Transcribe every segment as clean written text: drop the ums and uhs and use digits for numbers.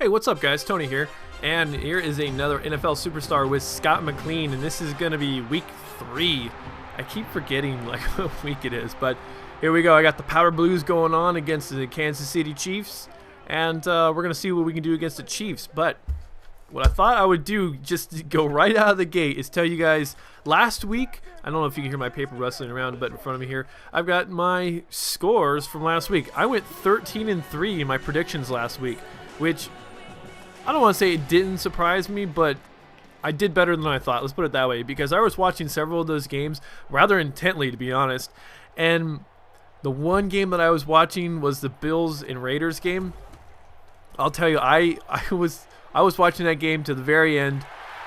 Hey, what's up guys? Tony here, and here is another NFL superstar with Scott McLean, and this is going to be week 3. I keep forgetting like what week it is, but here we go. I got the Powder Blues going on against the Kansas City Chiefs, and we're going to see what we can do against the Chiefs. But what I thought I would do just to go right out of the gate is tell you guys last week, I don't know if you can hear my paper rustling around, but in front of me here, I've got my scores from last week. I went 13-3 in my predictions last week, which I don't want to say it didn't surprise me, but I did better than I thought. Let's put it that way, because I was watching several of those games rather intently, to be honest. And the one game that I was watching was the Bills and Raiders game. I'll tell you, I was watching that game to the very end.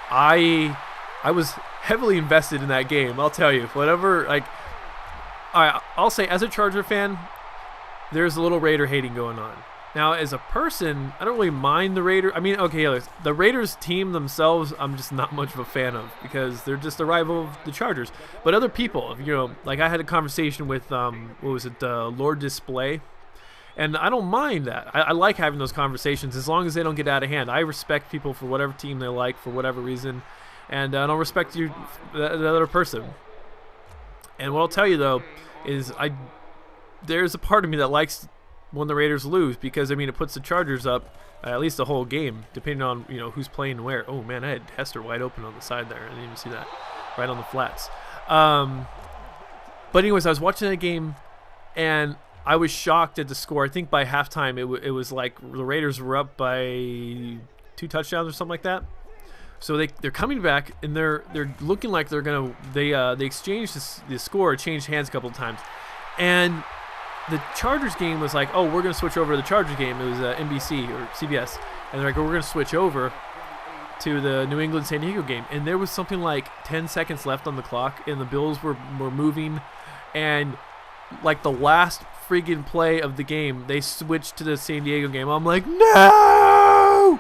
I was heavily invested in that game. I'll tell you, whatever. Like, I'll say, as a Charger fan, there's a little Raider hating going on. Now, as a person, I don't really mind the Raiders. I mean, okay, the Raiders team themselves, I'm just not much of a fan of because they're just a rival of the Chargers. But other people, you know, like I had a conversation with, Lord Display, and I don't mind that. I like having those conversations as long as they don't get out of hand. I respect people for whatever team they like for whatever reason, and I don't respect the other person. And what I'll tell you, though, is there's a part of me that likes when the Raiders lose, because I mean it puts the Chargers up at least the whole game, depending on who's playing where. Oh man, I had Hester wide open on the side there. I didn't even see that, right on the flats. But anyways, I was watching that game and I was shocked at the score. I think by halftime it was like the Raiders were up by 2 touchdowns or something like that. So they're coming back and they're looking like they're gonna they exchanged the score, changed hands a couple of times, and the Chargers game was like, oh, we're going to switch over to the Chargers game. It was NBC or CBS. And they're like, oh, we're going to switch over to the New England-San Diego game. And there was something like 10 seconds left on the clock, and the Bills were moving. And like the last friggin' play of the game, they switched to the San Diego game. I'm like, no!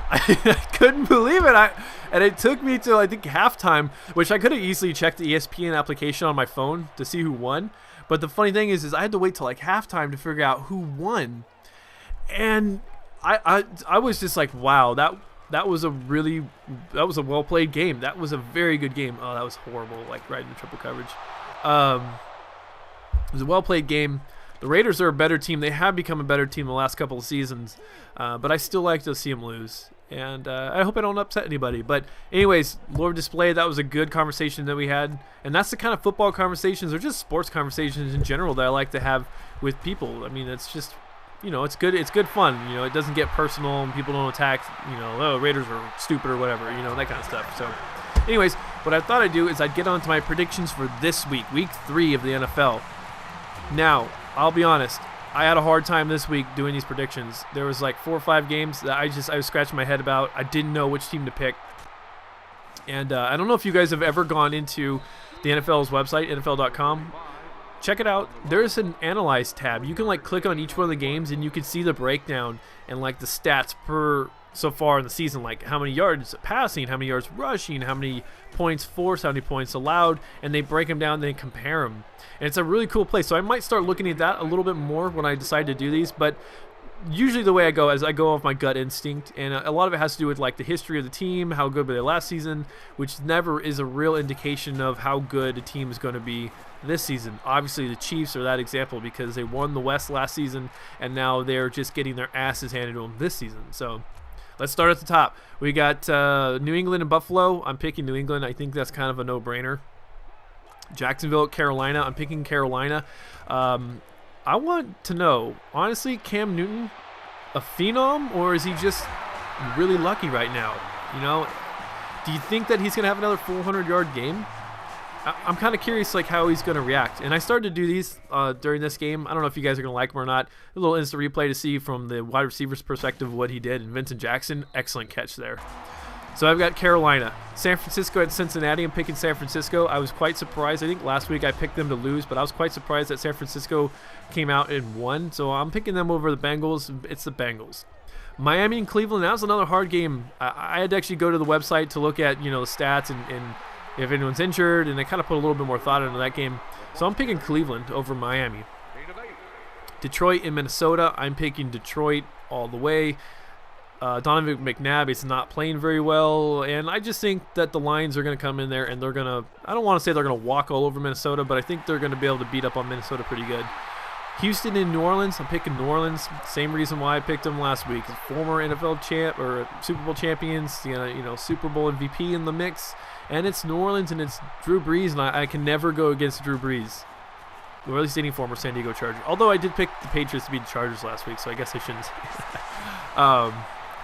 I couldn't believe it. And it took me to, I think, halftime, which I could have easily checked the ESPN application on my phone to see who won. But the funny thing is I had to wait till like halftime to figure out who won, and I was just like, wow, that was a well played game. That was a very good game. Oh, that was horrible, like right in the triple coverage. It was a well played game. The Raiders are a better team. They have become a better team the last couple of seasons, but I still like to see them lose. And I hope I don't upset anybody. But anyways, Lord Display, that was a good conversation that we had. And that's the kind of football conversations or just sports conversations in general that I like to have with people. I mean, it's just, it's good. It's good fun. It doesn't get personal and people don't attack, oh, Raiders are stupid or whatever, that kind of stuff. So anyways, what I thought I'd do is I'd get on to my predictions for this week 3 of the NFL. Now, I'll be honest. I had a hard time this week doing these predictions. There was like 4 or 5 games that I was scratching my head about. I didn't know which team to pick. And I don't know if you guys have ever gone into the NFL's website, NFL.com. Check it out. There's an Analyze tab. You can like click on each one of the games and you can see the breakdown and like the stats per so far in the season, like how many yards passing, how many yards rushing, how many points forced, how many points allowed, and they break them down and they compare them. And it's a really cool place. So I might start looking at that a little bit more when I decide to do these, but usually the way I go is I go off my gut instinct, and a lot of it has to do with like the history of the team, how good were they last season, which never is a real indication of how good a team is going to be this season. Obviously the Chiefs are that example because they won the West last season and now they're just getting their asses handed to them this season. So let's start at the top. We got New England and Buffalo. I'm picking New England. I think that's kind of a no-brainer. Jacksonville at Carolina. I'm picking Carolina. I want to know, honestly, Cam Newton, a phenom, or is he just really lucky right now? Do you think that he's going to have another 400-yard game? I'm kind of curious like how he's going to react. And I started to do these during this game. I don't know if you guys are going to like them or not. A little instant replay to see from the wide receiver's perspective what he did. And Vincent Jackson, excellent catch there. So I've got Carolina. San Francisco at Cincinnati. I'm picking San Francisco. I was quite surprised. I think last week I picked them to lose, but I was quite surprised that San Francisco came out and won. So I'm picking them over the Bengals. It's the Bengals. Miami and Cleveland. That was another hard game. I had to actually go to the website to look at the stats and if anyone's injured, and I kind of put a little bit more thought into that game. So I'm picking Cleveland over Miami. Detroit and Minnesota. I'm picking Detroit all the way. Donovan McNabb is not playing very well, and I just think that the Lions are going to come in there and they're going to, I don't want to say they're going to walk all over Minnesota, but I think they're going to be able to beat up on Minnesota pretty good. Houston and New Orleans, I'm picking New Orleans. Same reason why I picked them last week. Former NFL champ or Super Bowl champions, Super Bowl MVP in the mix, and it's New Orleans and it's Drew Brees, and I can never go against Drew Brees. Or at least any former San Diego Charger. Although I did pick the Patriots to beat the Chargers last week, so I guess I shouldn't say that.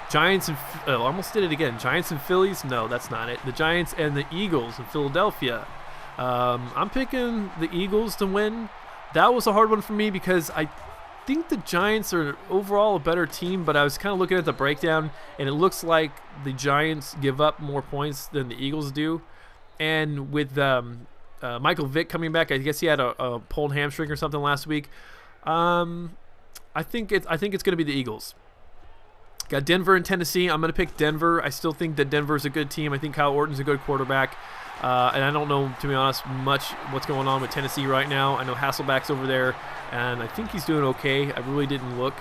Giants and almost did it again. Giants and Phillies? No, that's not it. The Giants and the Eagles in Philadelphia. I'm picking the Eagles to win. That was a hard one for me because I think the Giants are overall a better team, but I was kind of looking at the breakdown, and it looks like the Giants give up more points than the Eagles do. And with Michael Vick coming back, I guess he had a pulled hamstring or something last week. I think it's going to be the Eagles. Got Denver and Tennessee. I'm going to pick Denver. I still think that Denver's a good team. I think Kyle Orton's a good quarterback. And I don't know, to be honest, much what's going on with Tennessee right now. I know Hasselbeck's over there, and I think he's doing okay. I really didn't look.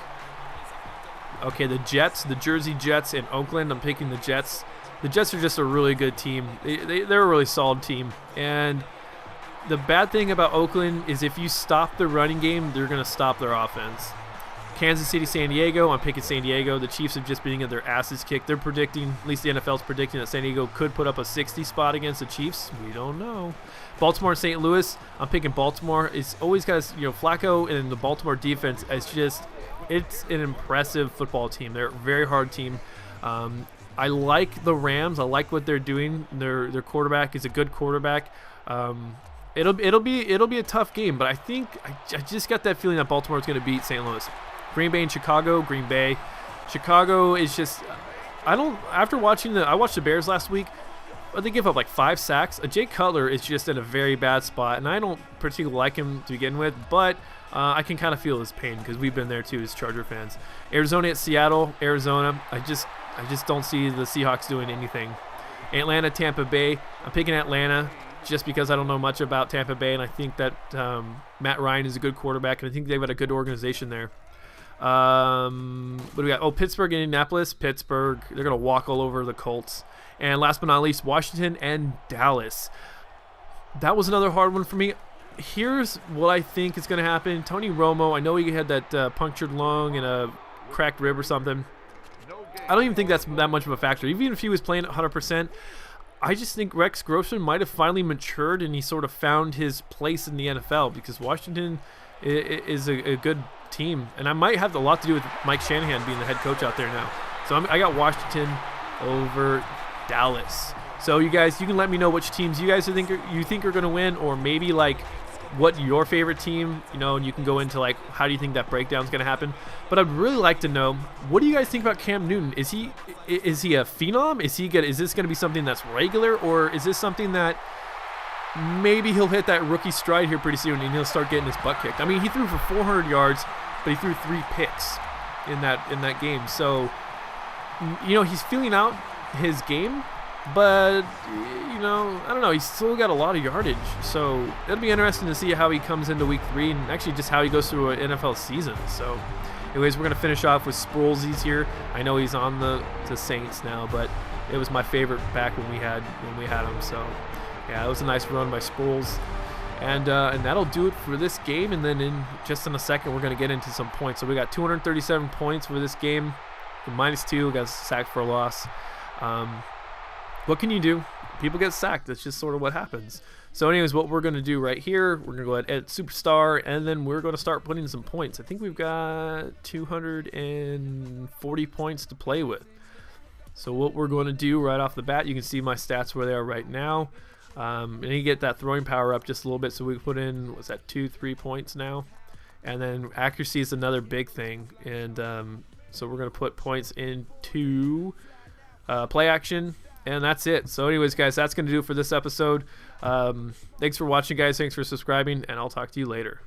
Okay, the Jets, the Jersey Jets in Oakland. I'm picking the Jets. The Jets are just a really good team. They're a really solid team. And the bad thing about Oakland is if you stop the running game, they're going to stop their offense. Kansas City, San Diego. I'm picking San Diego. The Chiefs have just been getting their asses kicked. They're predicting, at least the NFL's predicting, that San Diego could put up a 60 spot against the Chiefs. We don't know. Baltimore and St. Louis. I'm picking Baltimore. It's always got, Flacco and the Baltimore defense. It's an impressive football team. They're a very hard team. I like the Rams. I like what they're doing. Their quarterback is a good quarterback. It'll be a tough game, but I think I just got that feeling that Baltimore is going to beat St. Louis. Green Bay and Chicago. Green Bay. Chicago is just, I watched the Bears last week. They give up like 5 sacks. Jay Cutler is just in a very bad spot, and I don't particularly like him to begin with, but I can kind of feel his pain because we've been there too as Charger fans. Arizona at Seattle. Arizona. I just don't see the Seahawks doing anything. Atlanta, Tampa Bay. I'm picking Atlanta just because I don't know much about Tampa Bay, and I think that Matt Ryan is a good quarterback, and I think they've got a good organization there. What do we got? Oh, Pittsburgh and Indianapolis. Pittsburgh, they're going to walk all over the Colts. And last but not least, Washington and Dallas. That was another hard one for me. Here's what I think is going to happen. Tony Romo, I know he had that punctured lung and a cracked rib or something. I don't even think that's that much of a factor. Even if he was playing at 100%, I just think Rex Grossman might have finally matured and he sort of found his place in the NFL because Washington is a good team. And I might have a lot to do with Mike Shanahan being the head coach out there now. So I got Washington over Dallas. So you guys, you can let me know which teams you guys think are going to win, or maybe like what your favorite team, and you can go into like how do you think that breakdown is going to happen. But I'd really like to know, what do you guys think about Cam Newton? Is he a phenom? Is this going to be something that's regular, or is this something that maybe he'll hit that rookie stride here pretty soon and he'll start getting his butt kicked? I mean, he threw for 400 yards, but he threw 3 picks in that game. So he's feeling out his game, but I don't know, he's still got a lot of yardage, so it'll be interesting to see how he comes into week 3 and actually just how he goes through an NFL season. So anyways, we're going to finish off with Sproulsies here. I know he's on the Saints now, but it was my favorite back when we had him. So yeah, it was a nice run by Sproles. And that'll do it for this game. And then in a second, we're going to get into some points. So we got 237 points for this game. -2, got sacked for a loss. What can you do? People get sacked. That's just sort of what happens. So anyways, what we're going to do right here, we're going to go ahead and edit Superstar, and then we're going to start putting some points. I think we've got 240 points to play with. So what we're going to do right off the bat, you can see my stats where they are right now. And you get that throwing power up just a little bit, so we can put in, what's that, 2-3 points now. And then accuracy is another big thing. And so we're going to put points into play action. And that's it. So anyways, guys, that's going to do it for this episode. Thanks for watching, guys. Thanks for subscribing, and I'll talk to you later.